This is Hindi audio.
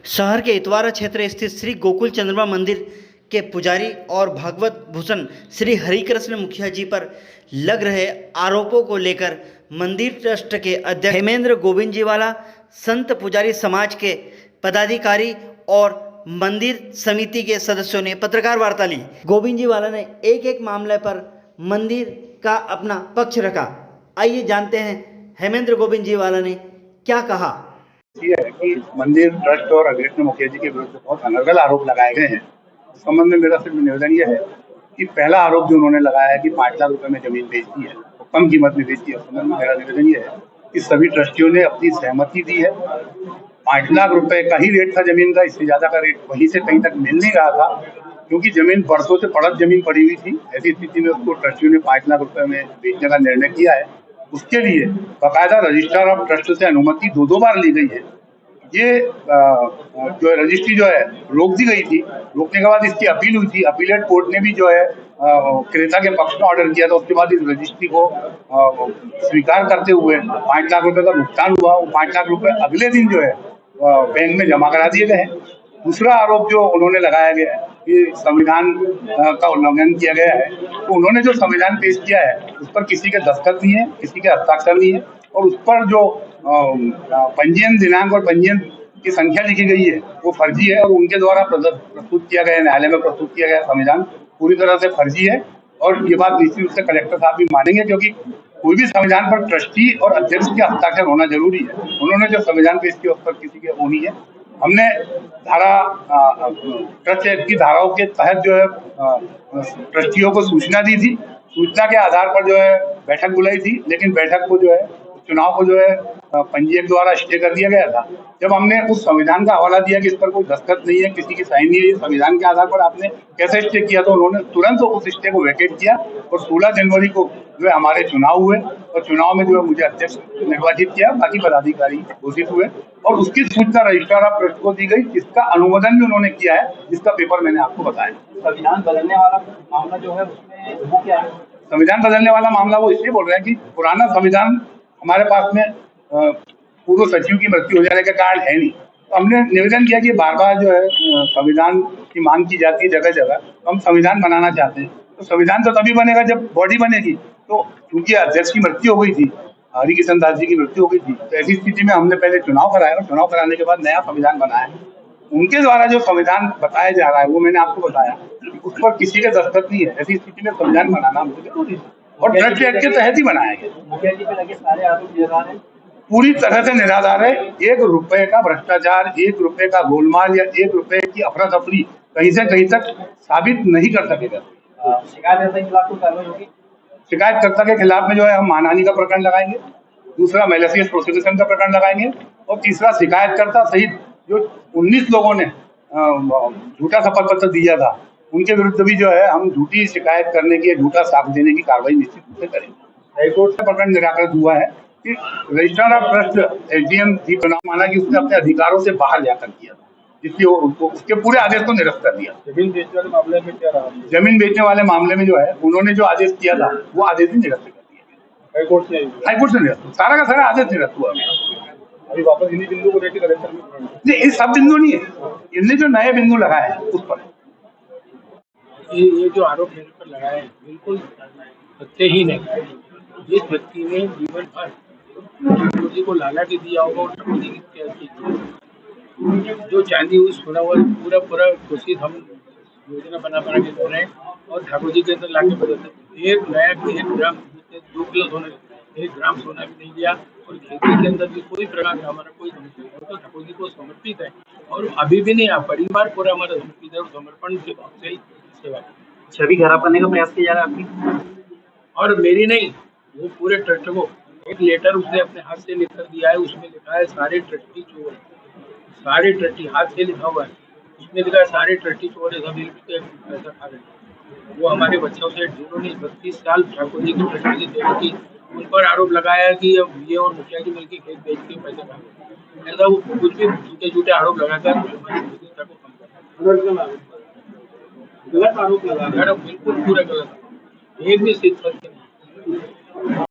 शहर के इतवारा क्षेत्र स्थित श्री गोकुल चंद्रमा मंदिर के पुजारी और भागवत भूषण श्री हरिकृष्ण मुखिया जी पर लग रहे आरोपों को लेकर मंदिर ट्रस्ट के अध्यक्ष हेमेंद्र गोविंदजीवाला, संत पुजारी समाज के पदाधिकारी और मंदिर समिति के सदस्यों ने पत्रकार वार्ता ली। गोविंदजीवाला ने एक एक मामले पर मंदिर का अपना पक्ष रखा। आइए जानते हैं हेमेंद्र गोविंदजीवाला ने क्या कहा। ये है कि मंदिर ट्रस्ट और हरिकृष्ण मुखिया जी के विरुद्ध बहुत अनर्गल आरोप लगाए गए हैं। इस संबंध में मेरा सिर्फ निवेदन यह है कि पहला आरोप जो उन्होंने लगाया है कि 5 लाख रुपए में जमीन बेचती है, तो कम कीमत में बेचती है, उस संबंध में मेरा निवेदन यह है कि सभी ट्रस्टियों ने अपनी सहमति दी है। 5 लाख रुपए का ही रेट था जमीन का, इससे ज्यादा का रेट वहीं से कहीं तक मिल नहीं रहा था, क्योंकि जमीन बरसों से पड़त जमीन पड़ी हुई थी। ऐसी स्थिति में उसको ट्रस्टियों ने 5 लाख रुपए में बेचने का निर्णय किया है। उसके लिए बाकायदा रजिस्ट्रार ऑफ ट्रस्ट से अनुमति 2 बार ली गई है। ये जो है रजिस्ट्री जो है रोक दी गई थी। रोकने के बाद इसकी अपील हुई थी। अपीलेट कोर्ट ने भी जो है क्रेता के पक्ष में ऑर्डर किया था। उसके बाद इस रजिस्ट्री को स्वीकार करते हुए 5 लाख रुपए का भुगतान हुआ। वो 5 लाख रुपए अगले दिन जो है बैंक में जमा करा दिए गए हैं। दूसरा आरोप जो उन्होंने लगाया गया है कि संविधान का उल्लंघन किया गया है, तो उन्होंने जो संविधान पेश किया है उस पर किसी के दस्तखत नहीं है, किसी के हस्ताक्षर नहीं है, और उस पर जो पंजीयन दिनांक और पंजीयन की संख्या लिखी गई है वो फर्जी है, और उनके द्वारा प्रस्तुत किया गया, न्यायालय में प्रस्तुत किया गया संविधान पूरी तरह से फर्जी है। और ये बात निश्चित रूप से कलेक्टर साहब भी मानेंगे, क्योंकि कोई भी संविधान पर ट्रस्टी और अध्यक्ष के हस्ताक्षर होना जरूरी है। उन्होंने जो संविधान पेश किया उस पर किसी के वो नहीं है। हमने ट्रस्ट एक्ट की धाराओं के तहत जो है ट्रस्टियों को सूचना दी थी। सूचना के आधार पर जो है बैठक बुलाई थी, लेकिन बैठक को जो है चुनाव को जो है पंजीयक द्वारा स्टे कर दिया गया था। जब हमने उस संविधान का हवाला दिया कि इस पर कोई दस्तखत नहीं है, किसी की साइन नहीं है, संविधान के आधार पर आपने कैसे स्टे किया, तो उन्होंने तुरंत उस स्टे को वैकेट किया। और 16 जनवरी को जो है हमारे चुनाव हुए, और चुनाव में जो है मुझे अध्यक्ष निर्वाचित किया, बाकी पदाधिकारी घोषित हुए, और उसकी सूचना रजिस्ट्रार ऑफ ट्रस्ट को दी गई, जिसका अनुमोदन भी उन्होंने किया है, जिसका पेपर मैंने आपको बताया। संविधान बदलने वाला मामला जो है उसमें वो क्या है? संविधान बदलने वाला मामला वो इसलिए बोल रहे हैं कि पुराना संविधान हमारे पास में पूर्व सचिव की मृत्यु हो जाने के कारण है नहीं। तो हमने निवेदन किया कि बार बार जो है संविधान की मांग की जाती है जगह जगह, तो हम संविधान बनाना चाहते हैं। तो संविधान तो तभी बनेगा जब बॉडी बनेगी। तो क्योंकि अध्यक्ष की मृत्यु हो गई थी, हरिकृष्ण दास जी की मृत्यु हो गई थी, तो ऐसी स्थिति में हमने पहले चुनाव कराया, और चुनाव कराने के बाद नया संविधान बनाया। उनके द्वारा जो संविधान बताया जा रहा है वो मैंने आपको बताया, उस पर किसी के दस्तखत नहीं है। ऐसी स्थिति में संविधान बनाना मुझे जरूरी है, और ट्रस्ट एक्ट के तहत ही बनाया गया। मुखिया जी पे लगे सारे आरोप निराधार हैं, पूरी तरह से निराधार है। 1 रुपए का भ्रष्टाचार, 1 रुपए का गोलमाल या 1 रुपए की अफरा तफरी कहीं से कहीं तक साबित नहीं कर सकेगा। शिकायतकर्ता के खिलाफ कोई कार्रवाई होगी? शिकायतकर्ता के खिलाफ में जो है हम मानहानि का प्रकरण लगाएंगे, दूसरा मैलिशियस प्रोसिक्यूशन का प्रकरण लगाएंगे, और तीसरा शिकायतकर्ता सहित जो 19 लोगों ने झूठा शपथ पत्र दिया था उनके विरुद्ध भी जो है हम झूठी शिकायत करने की, झूठा साक्ष्य देने की कार्रवाई निश्चित रूप से करेंगे। हाईकोर्ट से प्रकरण निराकृत हुआ है कि रजिस्ट्रार ऑफ ट्रस्ट एसडीएम जी चुनाव माना कि उसने अपने अधिकारों से बाहर जाकर किया, जिसलिए उसके पूरे आदेश को निरस्त कर दिया। जमीन बेचने वाले मामले में क्या रहा? जमीन बेचने वाले मामले में जो है उन्होंने जो आदेश किया था वो आदेश भी निरस्त कर दिया। हाईकोर्ट से निरस्त, सारा का सारा आदेश निरस्त हुआ। अभी वापस इन्हीं बिंदु को लेकर कलेक्टर में नहीं, ये सब बिंदु नहीं है, इनने जो नए बिंदु लगाए हैं उस पर ये जो आरोप मेरे पर लगाए हैं बिल्कुल सत्यहीन है। जिस व्यक्ति ने जीवन भर ठाकुर को लाला के दिया होगा और ठाकुर जी की जो चांदी हुई सोना हुआ पूरा कोशिश हम योजना बना के दे रहे हैं, और ठाकुर जी के अंदर लाके बदलते 1 ग्राम 2 किलो सोना, 1 ग्राम सोना भी नहीं दिया, और खेती के अंदर भी कोई प्रकार का हमारा कोई तो ठाकुर जी को समर्पित है, और अभी भी नहीं, परिवार पूरा हमारा समर्पित है, समर्पण के भाव से ही सेवा। छवि खराब करने का प्रयास किया जा रहा है आपकी? और मेरी नहीं, वो पूरे ट्रस्ट को एक लेटर उसने अपने हाथ से लिख कर दिया है। उसमें लिखा है सारे ट्रस्टी चोर है, सारे ट्रस्टी, हाथ से लिखा हुआ है, उसमें लिखा है सारे ट्रस्टी चोर है, सभी पैसा खा रहे हैं। वो हमारे बच्चों से जिन्होंने 32 साल ठाकुर जी की ट्रस्टी की सेवा की, उन पर आरोप लगाया है कि ये और मुखिया जी मिलकर खेत बेच के पैसे खा रहे हैं। ऐसा वो कुछ भी झूठे आरोप लगाकर हमारी प्रतिष्ठा को कम कर रहा है। गलत आरोप लगा, बिल्कुल पूरा गलत, एक भी सिद्ध सत्य नहीं।